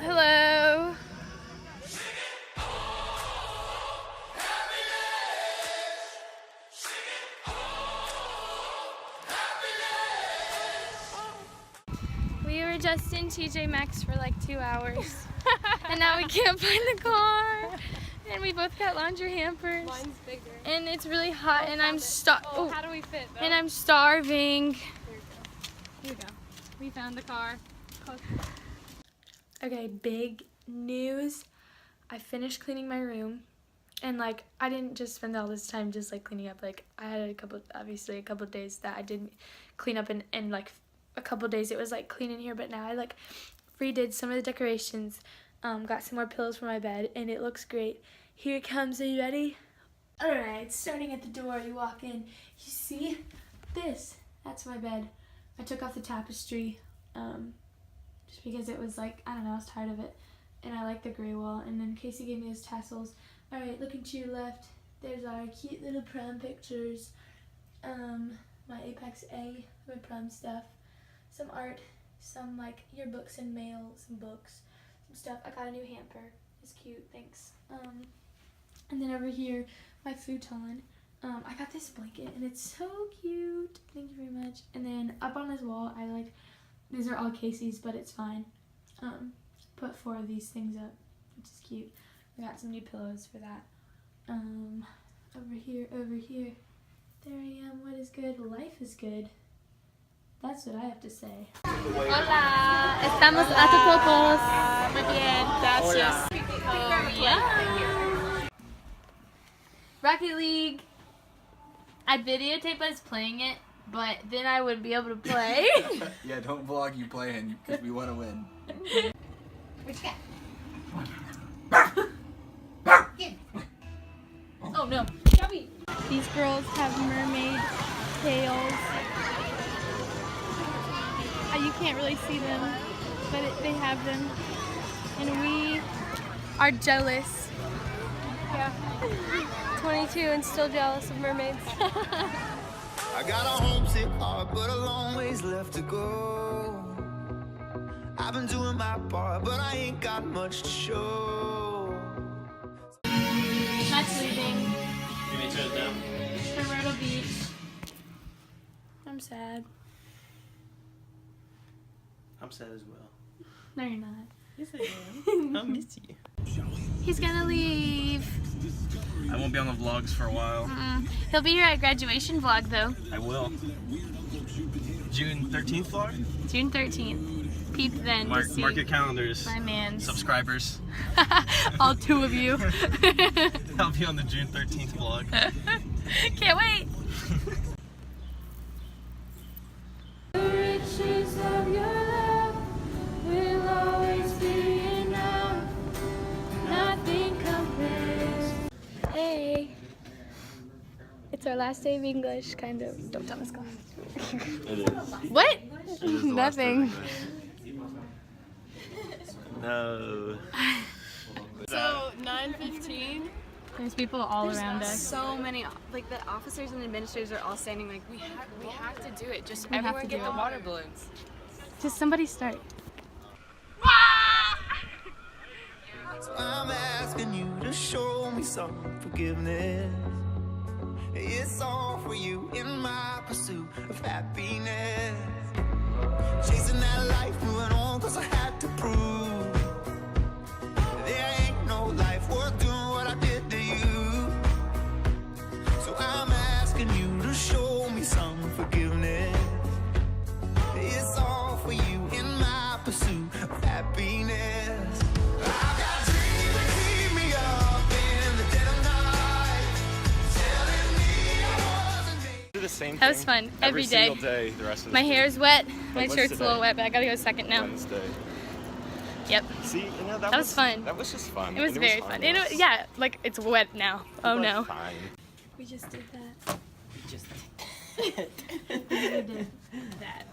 Hello. We were just in TJ Maxx for like 2 hours. And now we can't find the car. And we both got laundry hampers. Mine's bigger. And it's really hot and I'm how do we fit though? And I'm starving. Here we go. We found the car. Okay, big news. I finished cleaning my room. And like I didn't just spend all this time just like cleaning up. Like I had a couple of days that I didn't clean up, and like a couple days it was like clean in here, but now I like redid some of the decorations. Got some more pillows for my bed, and it looks great. Here it comes. Are you ready? Alright, starting at the door, you walk in. You see this? That's my bed. I took off the tapestry just because it was like, I don't know, I was tired of it. And I like the gray wall. And then Casey gave me those tassels. Alright, looking to your left, there's our cute little prom pictures. My Apex A, my prom stuff. Some art, some like yearbooks and mail, some books. Stuff. I got a new hamper. It's cute, thanks. And then over here, my futon. I got this blanket and it's so cute. Thank you very much. And then up on this wall, I like, these are all Casey's, but it's fine. Put 4 of these things up, which is cute. I got some new pillows for that. Over here. There I am. What is good? Life is good. That's what I have to say. Hola. Estamos a tu pocos. Muy bien, gracias. Yeah. Rocket League. I videotape us playing it, but then I wouldn't be able to play. Yeah, don't vlog you playing because we want to win. Which guy? Oh no, Shelby. These girls have mermaid tails. You can't really see them, but they have them. And we are jealous. Yeah. 22 and still jealous of mermaids. I got a homesick heart, but a long ways left to go. I've been doing my part, but I ain't got much to show. That's leaving. Can you turn it down? For Myrtle Beach. I'm sad. I'm sad as well. No, you're not. Yes, I am. I miss you. He's gonna leave. I won't be on the vlogs for a while. He'll be here at graduation vlog though. I will. June 13th vlog? June 13th. Peep then. Mark your calendars. My man's. Subscribers. All 2 of you. I'll be on the June 13th vlog. Can't wait. Hey. It's our last day of English, kind of. Don't tell us, go. It is. What? It is the last Nothing. day of English. No. So 9:15. There's people all around us. So many, like the officers and administrators are all standing like, we have to do it. Just We have everyone to get do the it. water balloons. Just somebody start. So I'm asking you to show me some forgiveness. It's all for you in my pursuit of happiness. Chasing that life, moving on, cause I had to prove there ain't no life worth doing what I did to you. So I'm asking you to show me some forgiveness. It's all for you in my pursuit of happiness. I've got dreams that keep me up in the dead of night, telling me I wasn't made. Do the same That was thing fun. Every day. single day the rest of the My hair is wet. My what's shirt's a little today? wet, but I gotta go second now. Wednesday. Yep. See, you know, That was fun. That was just fun. It was and very fun. And harmless. yeah, like it's wet now. Oh But no. Fine. We just did that. Just. We did that.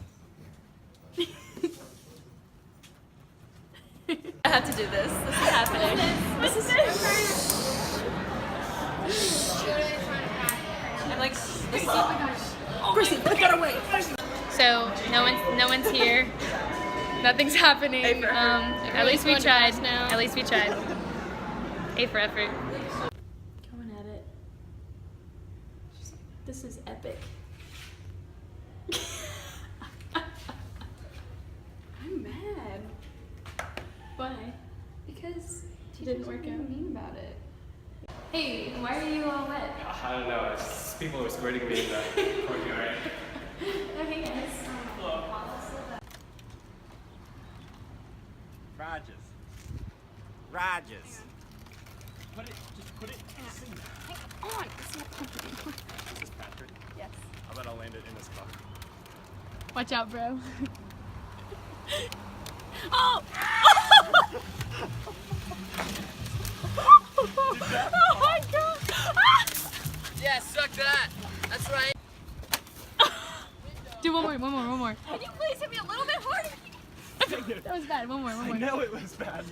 I have to do this. This is happening. This is I'm like, this is So no one's here. Nothing's happening. At least we tried. now. At least we tried. A for effort. Going at it. This is epic. I'm mad Why? because It didn't work out. mean about it. Hey, why are you all wet? I don't know. It's, people were squirting me in the courtyard. Okay, guys. Rogers. Put it. Just put it. Sing that. Hang on, it's not coming. Is this Patrick? Yes. I bet I'll land it in this cup. Watch out, bro. Oh! Oh my god! Yeah, suck that. That's right. Do one more. Can you please hit me a little bit harder? That was bad. One more. I know it was bad.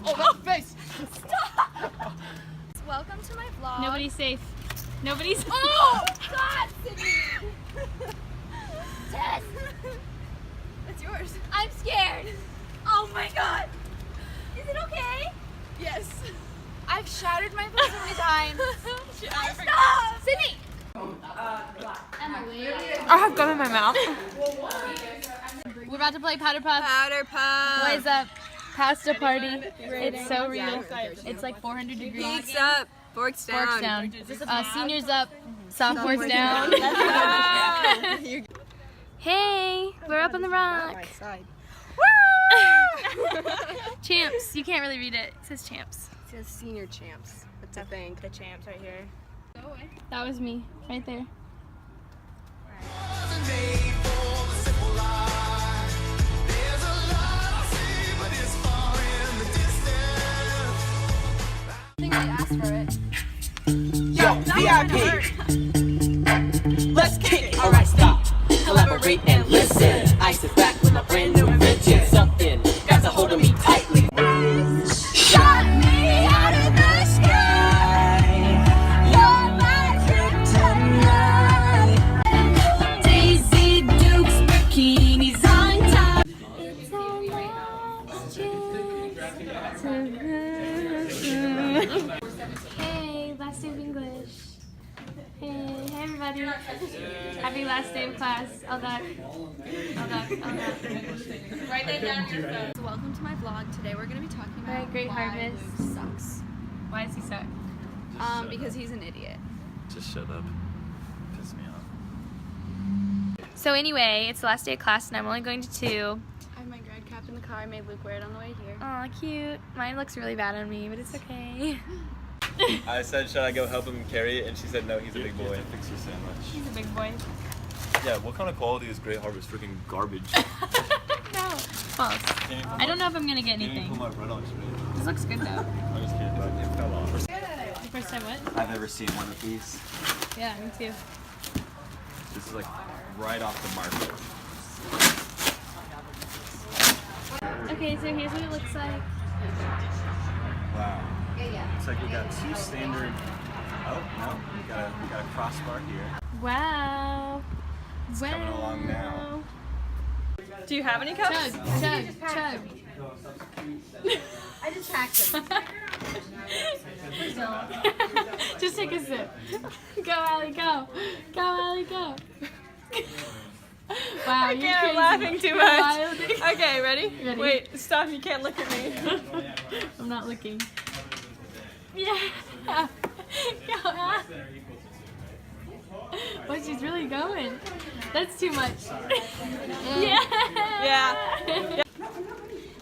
Oh, my face. Welcome to my vlog. Nobody's safe. Nobody's. Oh! God, Sydney! Tess! That's yours. I'm scared. Oh my god. Is it okay? Yes. I've shattered my face so many times. Stop! Sydney! I have gum in my mouth. We're about to play Powder Puff. Powder puff. Boys up. Pasta party. It's so real. It's like 400 degrees. Peaks up. Forks down. Forks down. Seniors up. Sophomores down. Hey, we're up on the rock. Champs. You can't really read it. It says champs. It says senior champs. That's a thing. The champs right here. That was me, right there. I think I asked for it. Yo, VIP. Let's kick it. Alright, stop. Collaborate and listen. I sit back with a brand new invention. Something got a hold of me tightly. Shot me out of the sky. You're my kryptonite. Daisy Dukes, bikinis on top. Hey, last day of English. Hey everybody. Happy last day of class. All that. Write that down in your phone. So welcome to my vlog. Today we're going to be talking about Alright, great why harvest. Luke sucks. Why does he suck? Because he's an idiot. Just shut up. Piss me off. So anyway, it's the last day of class and I'm only going to 2. I have my grad cap in the car. I made Luke wear it on the way here. Aw, cute. Mine looks really bad on me, but it's okay. I said, should I go help him carry it? And she said, no, he's a big boy. Fix your sandwich. He's a big boy. Yeah, what kind of quality is Great Harvest? Freaking garbage. No. False. I don't know if I'm gonna get Didn't even anything. put my bread on straight. This looks good though. I'm just kidding, but it fell off. First time what? I've ever seen one of these. Yeah, me too. This is like right off the market. Okay, so here's what it looks like. Wow. Looks like we got 2 standard. Oh, no. We got a crossbar here. Wow. It's coming along now. Do you have any cups? Chug. I just hacked him. Just take a sip. Go, Allie, go. Go, Allie, go. Wow, I you're can't, crazy. I'm laughing too You're much. wild. Okay, ready? Ready. Wait, stop, you can't look at me. I'm not looking. Yeah. Go, Allie. Oh, she's really going. That's too much. Yeah. Yeah.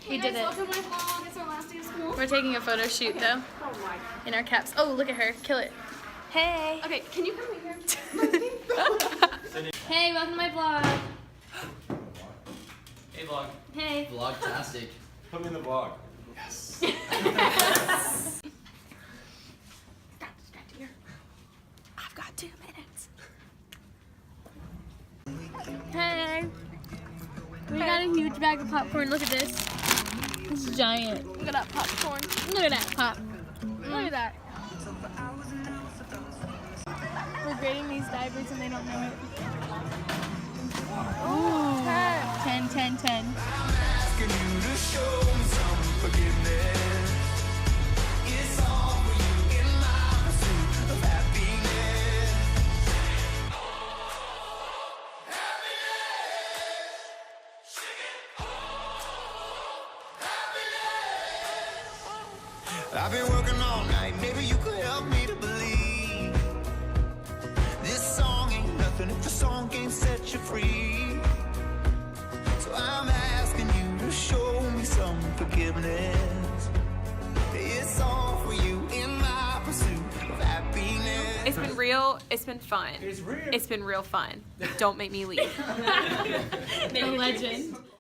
We did it. Welcome to my vlog. It's our last day of school. We're taking a photo shoot though. In our caps. Oh, look at her. Kill it. Hey. Okay, can you come over here? Hey, welcome to my vlog. Hey, vlog. Hey. Vlogtastic. Put me in the vlog. Yes. I've got 2 minutes. Hey. We got a huge bag of popcorn. Look at this. It's giant. Look at that popcorn. Look at that pop. Look at that. We're grading these diapers and they don't know it. Ooh. 10. 10, 10, 10. Asking you to show me some forgiveness. It's all for you in my pursuit of happiness. I've been working all night, maybe you could help me to believe this song ain't nothing if the song can't set you free. So I'm asking you to show me some forgiveness. It's all for you in my pursuit of happiness. It's been real. It's been fun. It's real. It's been real fun. Don't make me leave. A legend.